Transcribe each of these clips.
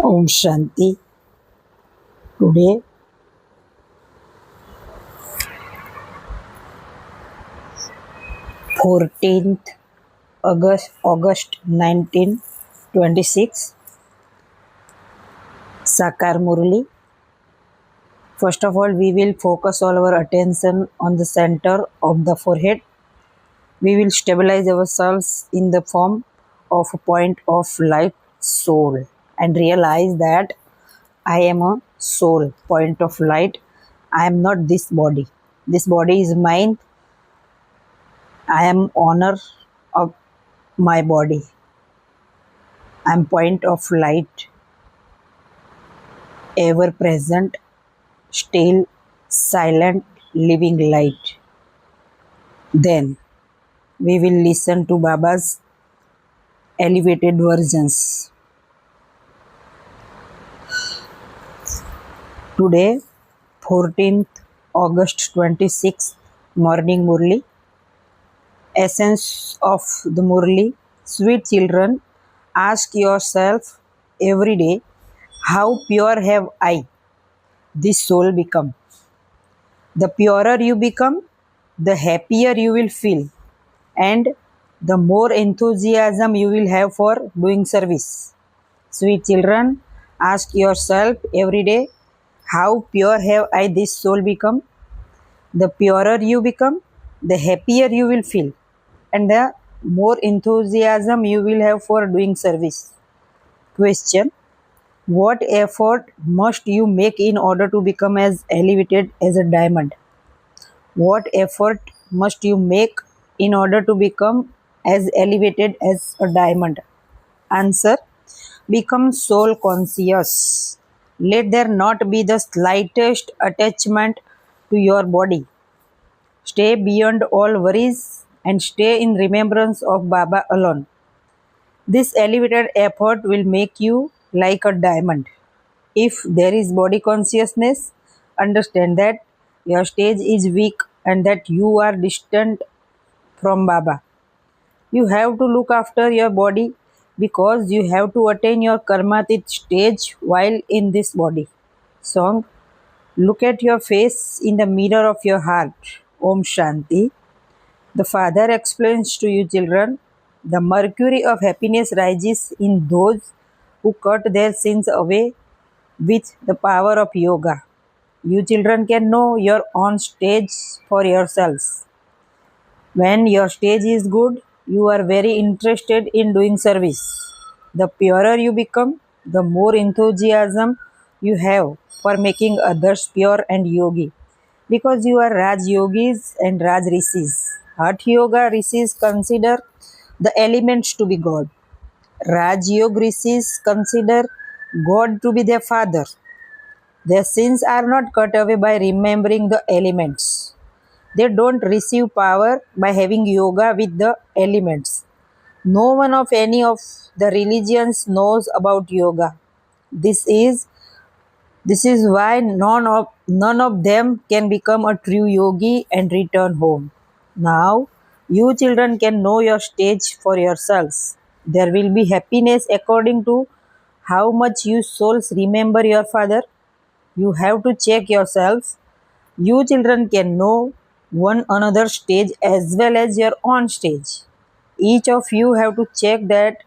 Om Shanti. Today, 14th August 1926, Sakar Murli. First of all, we will focus all our attention on the center of the forehead. We will stabilize ourselves in the form of a point of light soul and realize that I am a soul, point of light. I am not this body. This body is mine. I am owner of my body. I am point of light, ever present, still, silent, living light. Then we will listen to Baba's elevated versions. Today, 14th August 26, morning Murli. Essence of the Murli. Sweet children, ask yourself every day, how pure have I, this soul, become? The purer you become, the happier you will feel, and the more enthusiasm you will have for doing service. Sweet children, ask yourself every day, how pure have I, this soul, become? The purer you become, the happier you will feel, and the more enthusiasm you will have for doing service. Question: what effort must you make in order to become as elevated as a diamond? What effort must you make in order to become as elevated as a diamond? Answer: become soul conscious. Let there not be the slightest attachment to your body. Stay beyond all worries and stay in remembrance of Baba alone. This elevated effort will make you like a diamond. If there is body consciousness, understand that your stage is weak and that you are distant from Baba. You have to look after your body because you have to attain your karmatit stage while in this body. Song: look at your face in the mirror of your heart. Om Shanti. The Father explains to you children, the mercury of happiness rises in those who cut their sins away with the power of yoga. You children can know your own stage for yourselves. When your stage is good, you are very interested in doing service. The purer you become, the more enthusiasm you have for making others pure and yogi. Because you are Raj Yogis and Raj Rishis. Hatha Yoga Rishis consider the elements to be God. Raj Yoga Rishis consider God to be their father. Their sins are not cut away by remembering the elements. They don't receive power by having yoga with the elements. No one of any of the religions knows about yoga. This is why none of them can become a true yogi and return home. Now, you children can know your stage for yourselves. There will be happiness according to how much you souls remember your father. You have to check yourselves. You children can know one another stage as well as your own stage. Each of you have to check that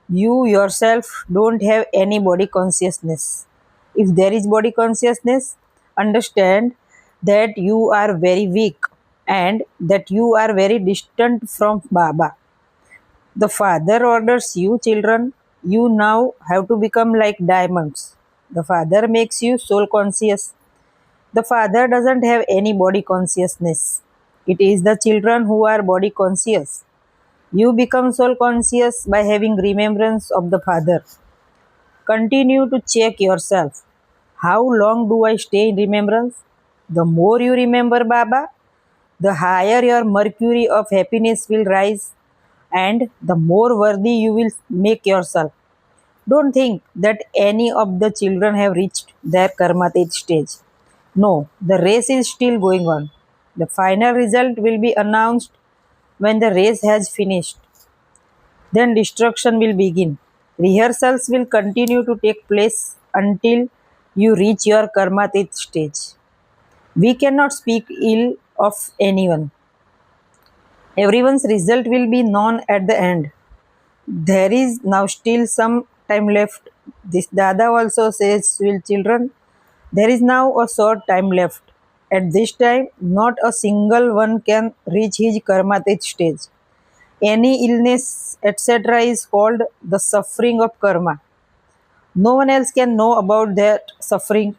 you yourself don't have any body consciousness. If there is body consciousness, understand that you are very weak and that you are very distant from Baba. The Father orders you, children, you now have to become like diamonds. The Father makes you soul conscious. The Father doesn't have any body consciousness. It is the children who are body conscious. You become soul conscious by having remembrance of the Father. Continue to check yourself. How long do I stay in remembrance? The more you remember Baba, the higher your mercury of happiness will rise and the more worthy you will make yourself. Don't think that any of the children have reached their karmatit stage. No, the race is still going on. The final result will be announced when the race has finished. Then destruction will begin. Rehearsals will continue to take place until you reach your karmatit stage. We cannot speak ill of anyone. Everyone's result will be known at the end. There is now still some time left. This Dada also says, "Will children, there is now a short time left. At this time, not a single one can reach his karmatit stage. Any illness, etc., is called the suffering of karma. No one else can know about that suffering.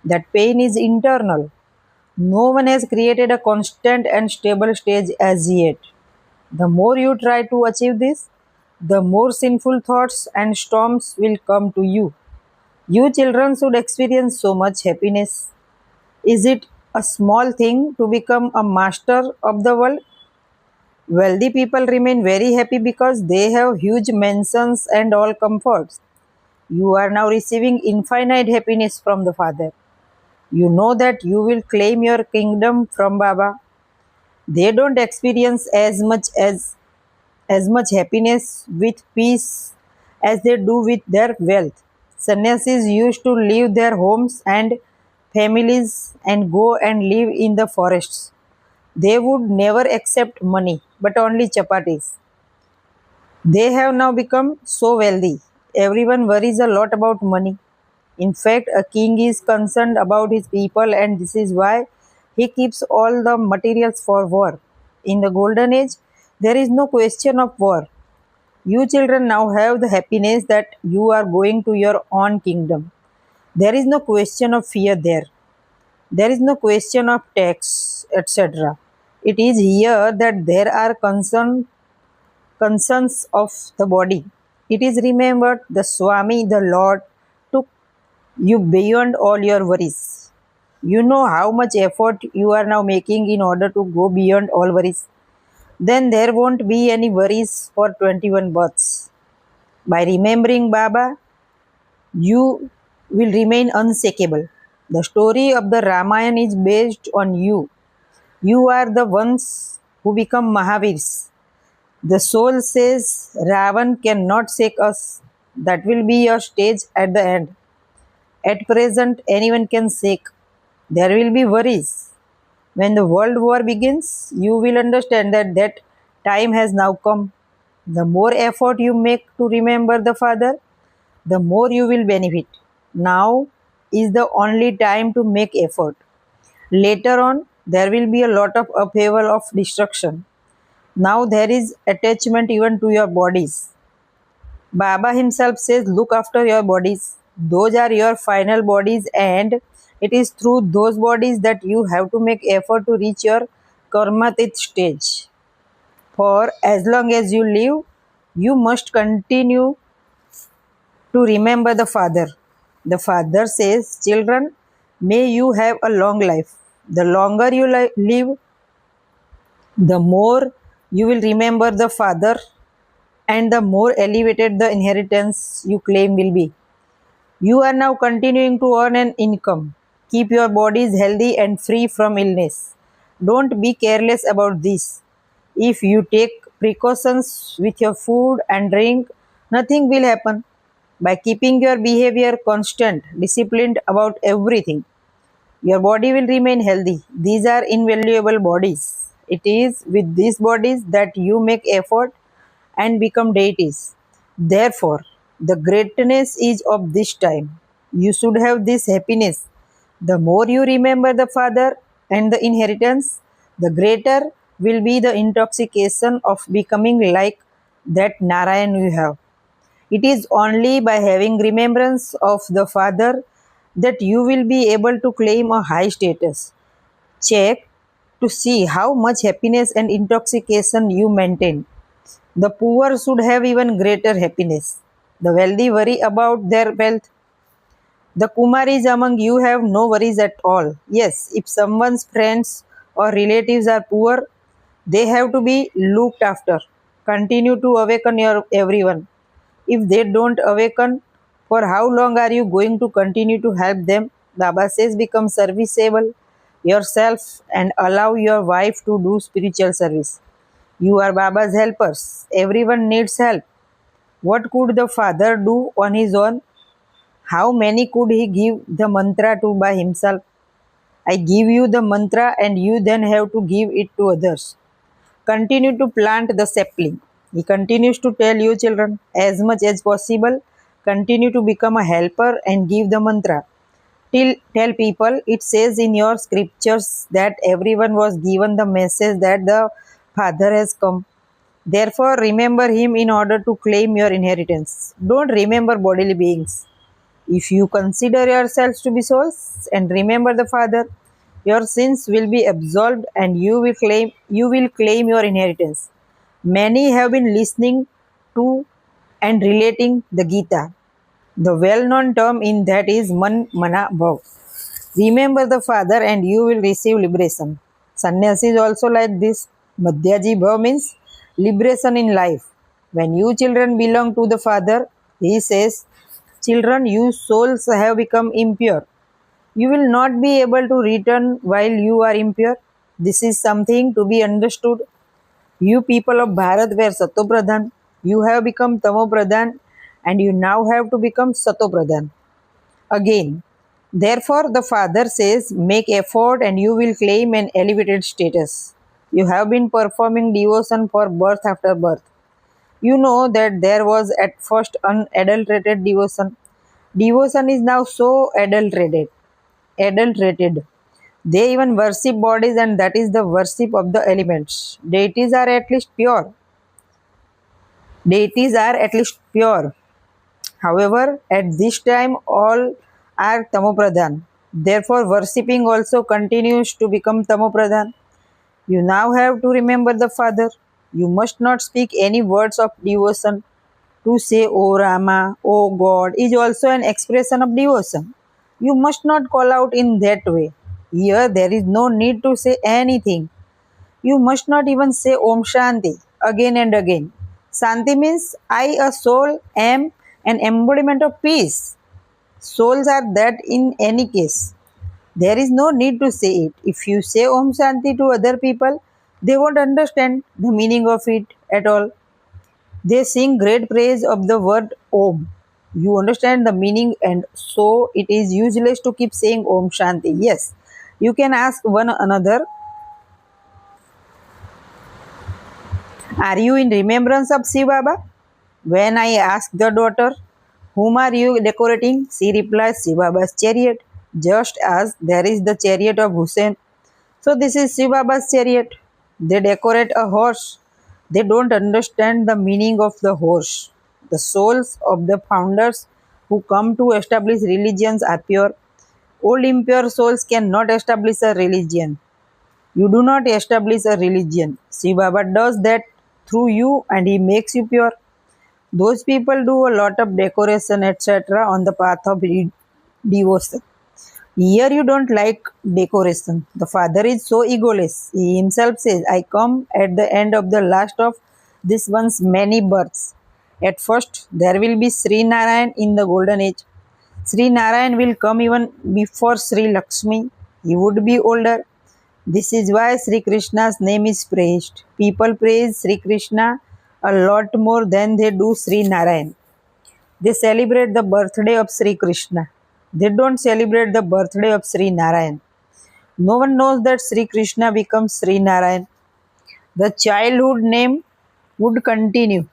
That pain is internal. No one has created a constant and stable stage as yet. The more you try to achieve this, the more sinful thoughts and storms will come to you. You children should experience so much happiness. Is it a small thing to become a master of the world? Wealthy people remain very happy because they have huge mansions and all comforts. You are now receiving infinite happiness from the Father. You know that you will claim your kingdom from Baba. They don't experience as much happiness with peace as they do with their wealth. Sannyasis used to leave their homes and families and go and live in the forests. They would never accept money, but only chapatis. They have now become so wealthy. Everyone worries a lot about money. In fact, a king is concerned about his people, and this is why he keeps all the materials for war. In the golden age, there is no question of war. You children now have the happiness that you are going to your own kingdom. There is no question of fear there. There is no question of tax, etc. It is here that there are concerns of the body. It is remembered the Swami, the Lord, took you beyond all your worries. You know how much effort you are now making in order to go beyond all worries. Then there won't be any worries for 21 births. By remembering Baba, you will remain unshakable. The story of the Ramayana is based on you. You are the ones who become Mahavirs. The soul says, Ravan cannot shake us. That will be your stage at the end. At present, anyone can shake. There will be worries. When the world war begins, you will understand that time has now come. The more effort you make to remember the Father, the more you will benefit. Now is the only time to make effort. Later on, there will be a lot of upheaval of destruction. Now there is attachment even to your bodies. Baba himself says, look after your bodies. Those are your final bodies, and it is through those bodies that you have to make effort to reach your karmatit stage. For as long as you live, you must continue to remember the Father. The Father says, children, may you have a long life. The longer you live, the more you will remember the Father, and the more elevated the inheritance you claim will be. You are now continuing to earn an income. Keep your bodies healthy and free from illness. Don't be careless about this. If you take precautions with your food and drink, nothing will happen. By keeping your behavior constant, disciplined about everything, your body will remain healthy. These are invaluable bodies. It is with these bodies that you make effort and become deities. Therefore, the greatness is of this time. You should have this happiness. The more you remember the Father and the inheritance, the greater will be the intoxication of becoming like that Narayan you have. It is only by having remembrance of the Father that you will be able to claim a high status. Check to see how much happiness and intoxication you maintain. The poor should have even greater happiness. The wealthy worry about their wealth. The Kumaris among you have no worries at all. Yes, if someone's friends or relatives are poor, they have to be looked after. Continue to awaken your everyone. If they don't awaken, for how long are you going to continue to help them? Baba says, become serviceable yourself and allow your wife to do spiritual service. You are Baba's helpers. Everyone needs help. What could the father do on his own? How many could he give the mantra to by himself? I give you the mantra and you then have to give it to others. Continue to plant the sapling. He continues to tell you children as much as possible. Continue to become a helper and give the mantra. Tell people it says in your scriptures that everyone was given the message that the Father has come. Therefore, remember him in order to claim your inheritance. Don't remember bodily beings. If you consider yourselves to be souls and remember the Father, your sins will be absolved and you will claim your inheritance. Many have been listening to and relating the Gita. The well-known term in that is man mana bhav. Remember the Father and you will receive liberation. Sannyasi is also like this. Madhyaji bhav means liberation in life. When you children belong to the Father, he says, children, you souls have become impure. You will not be able to return while you are impure. This is something to be understood. You people of Bharat were Satopradhan. You have become Tamopradhan and you now have to become Satopradhan. Again, therefore, the Father says, make effort and you will claim an elevated status. You have been performing devotion for birth after birth. You know that there was at first unadulterated devotion. Devotion is now so adulterated. They even worship bodies, and that is the worship of the elements. Deities are at least pure. Deities are at least pure. However, at this time all are tamopradhan. Therefore, worshipping also continues to become tamopradhan. You now have to remember the Father. You must not speak any words of devotion. To say, O Rama, O God, is also an expression of devotion. You must not call out in that way. Here, there is no need to say anything. You must not even say Om Shanti again and again. Shanti means I, a soul, am an embodiment of peace. Souls are that in any case. There is no need to say it. If you say Om Shanti to other people, they won't understand the meaning of it at all. They sing great praise of the word Om. You understand the meaning, and so it is useless to keep saying Om Shanti. Yes, you can ask one another, are you in remembrance of Shiv Baba? When I ask the daughter, whom are you decorating? She replies, Shiv Baba's chariot, just as there is the chariot of Hussein. So this is Shiv Baba's chariot. They decorate a horse. They don't understand the meaning of the horse. The souls of the founders who come to establish religions are pure. Old impure souls cannot establish a religion. You do not establish a religion. Shiv Baba does that through you and he makes you pure. Those people do a lot of decoration, etc., on the path of devotion. Here you don't like decoration. The Father is so egoless. He himself says, I come at the end of the last of this one's many births. At first, there will be Sri Narayan in the golden age. Sri Narayan will come even before Sri Lakshmi. He would be older. This is why Sri Krishna's name is praised. People praise Sri Krishna a lot more than they do Sri Narayan. They celebrate the birthday of Sri Krishna. They don't celebrate the birthday of Sri Narayan. No one knows that Sri Krishna becomes Sri Narayan. The childhood name would continue.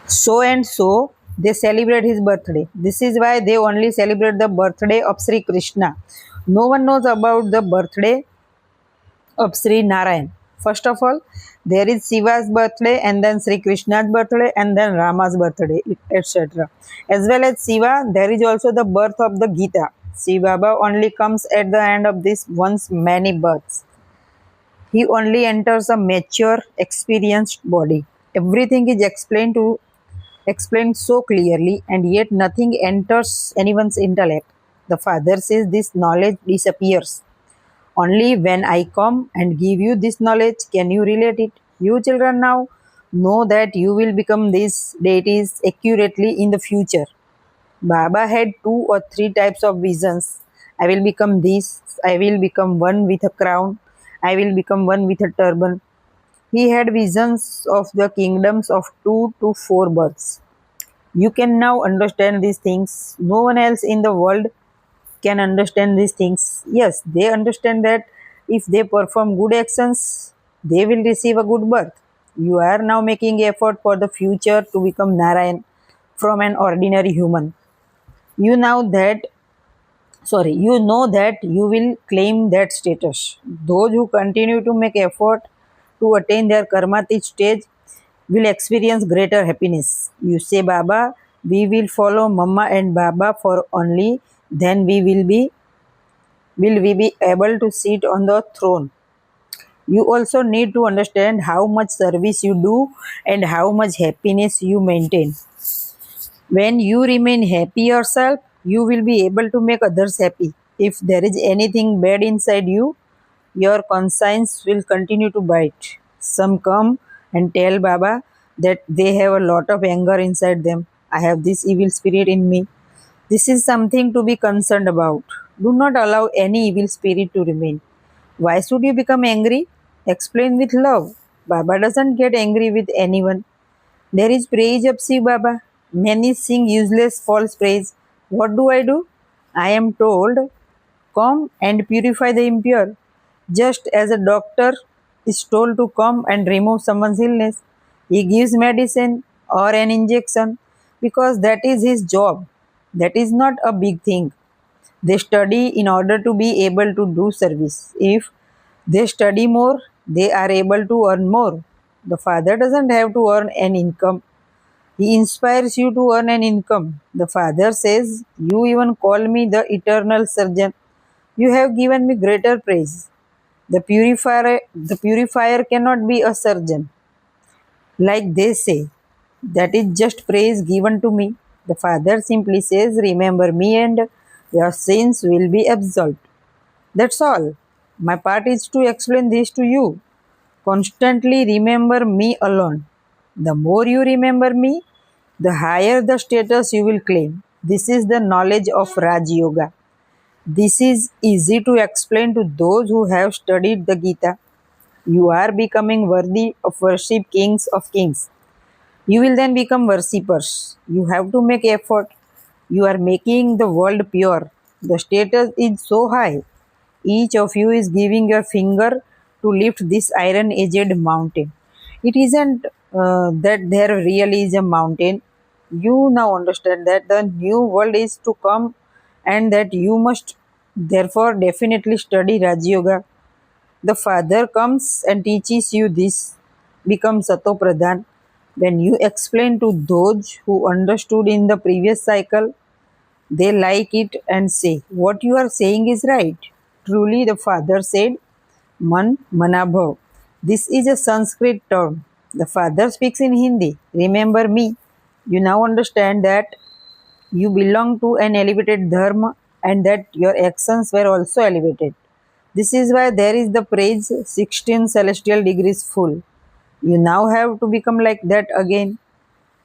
So and so, they celebrate his birthday. This is why they only celebrate the birthday of Sri Krishna. No one knows about the birthday of Sri Narayan. First of all, there is Shiva's birthday and then Sri Krishna's birthday and then Rama's birthday, etc. As well as Shiva, there is also the birth of the Gita. Shiva Baba only comes at the end of this once many births. He only enters a mature, experienced body. Everything is explained so clearly, and yet nothing enters anyone's intellect. The Father says this knowledge disappears. Only when I come and give you this knowledge can you relate it. You children now know that you will become these deities accurately in the future. Baba had 2 or 3 types of visions. I will become this. I will become one with a crown. I will become one with a turban. He had visions of the kingdoms of 2 to 4 births. You can now understand these things. No one else in the world can understand these things. Yes, they understand that if they perform good actions, they will receive a good birth. You are now making effort for the future to become Narayan from an ordinary human. You now that you know that you will claim that status. Those who continue to make effort to attain their karmatic stage will experience greater happiness. You say, Baba, we will follow Mama and Baba for only then we be able to sit on the throne. You also need to understand how much service you do and how much happiness you maintain. When you remain happy yourself, you will be able to make others happy. If there is anything bad inside you, your conscience will continue to bite. Some come and tell Baba that they have a lot of anger inside them. I have this evil spirit in me. This is something to be concerned about. Do not allow any evil spirit to remain. Why should you become angry? Explain with love. Baba doesn't get angry with anyone. There is praise of Shiv Baba. Many sing useless false praise. What do I do? I am told, come and purify the impure. Just as a doctor is told to come and remove someone's illness, he gives medicine or an injection because that is his job. That is not a big thing. They study in order to be able to do service. If they study more, they are able to earn more. The father doesn't have to earn an income. He inspires you to earn an income. The father says, you even call me the eternal surgeon. You have given me greater praise. The purifier cannot be a surgeon. Like they say, that is just praise given to me. The Father simply says, remember me and your sins will be absolved. That's all. My part is to explain this to you. Constantly remember me alone. The more you remember me, the higher the status you will claim. This is the knowledge of Raj Yoga. This is easy to explain to those who have studied the Gita. You are becoming worthy of worship kings of kings. You will then become worshippers. You have to make effort. You are making the world pure. The status is so high. Each of you is giving your finger to lift this iron edged mountain. It isn't that there really is a mountain. You now understand that the new world is to come and that you must therefore definitely study Raj Yoga. The Father comes and teaches you this, becomes Sato Pradhan. When you explain to those who understood in the previous cycle, they like it and say, what you are saying is right. Truly, the Father said, Man Manabhav. This is a Sanskrit term. The Father speaks in Hindi. Remember me. You now understand that you belong to an elevated dharma and that your actions were also elevated. This is why there is the praise 16 celestial degrees full. You now have to become like that again.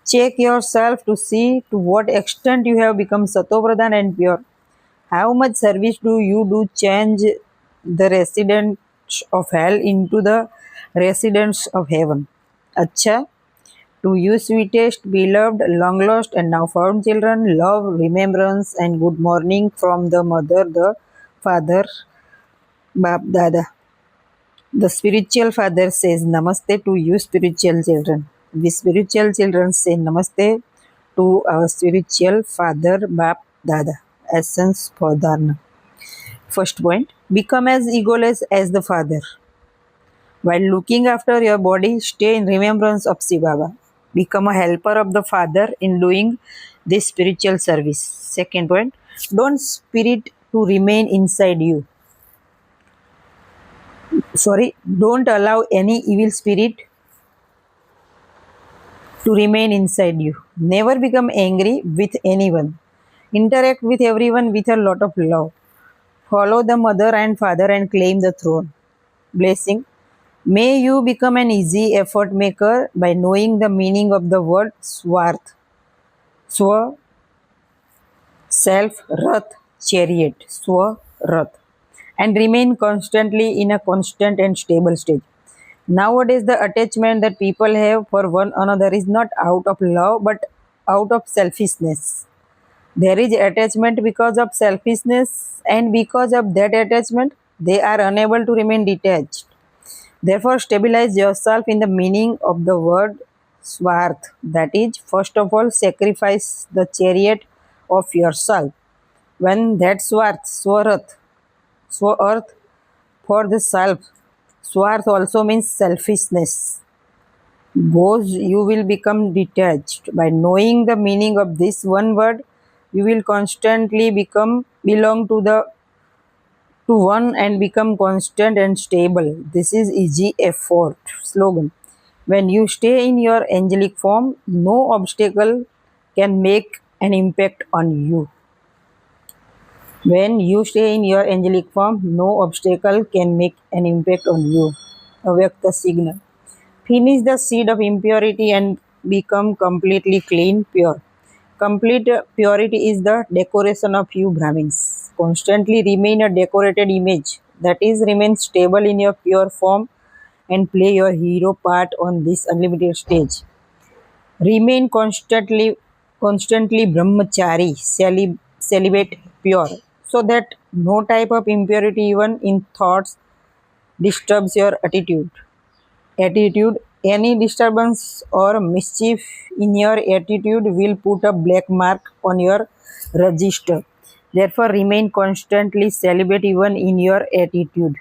Check yourself to see to what extent you have become Satopradhan and pure. How much service do you do change the residents of hell into the residents of heaven? Acha, to you sweetest, beloved, long lost and now found children, love, remembrance and good morning from the mother, the father, Bap Dada. The spiritual father says namaste to you spiritual children. We spiritual children say namaste to our spiritual father Bap Dada. Essence for Dharna. First point, become as egoless as the father. While looking after your body, stay in remembrance of Shiva Baba. Become a helper of the father in doing this spiritual service. Second point, don't spirit to remain inside you. Don't allow any evil spirit to remain inside you. Never become angry with anyone. Interact with everyone with a lot of love. Follow the mother and father and claim the throne. Blessing. May you become an easy effort maker by knowing the meaning of the word swarth. Swa, self, rath, chariot. Swa, rath. And remain constantly in a constant and stable state. Nowadays, the attachment that people have for one another is not out of love but out of selfishness. There is attachment because of selfishness, and because of that attachment, they are unable to remain detached. Therefore, stabilize yourself in the meaning of the word swarth. That is, first of all, sacrifice the chariot of yourself. When that swarth for the self, swarth also means selfishness. Goes, you will become detached. By knowing the meaning of this one word, you will constantly belong to one and become constant and stable. This is easy effort slogan. When you stay in your angelic form, no obstacle can make an impact on you. When you stay in your angelic form, no obstacle can make an impact on you. Avyakta signal. Finish the seed of impurity and become completely clean, pure. Complete purity is the decoration of you Brahmins. Constantly remain a decorated image, that is, remain stable in your pure form and play your hero part on this unlimited stage. Remain constantly brahmachari, celibate, pure, so that no type of impurity, even in thoughts, disturbs your attitude. Any disturbance or mischief in your attitude will put a black mark on your register. Therefore, remain constantly celibate even in your attitude.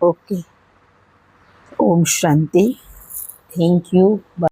Okay. Om Shanti. Thank you. Bye.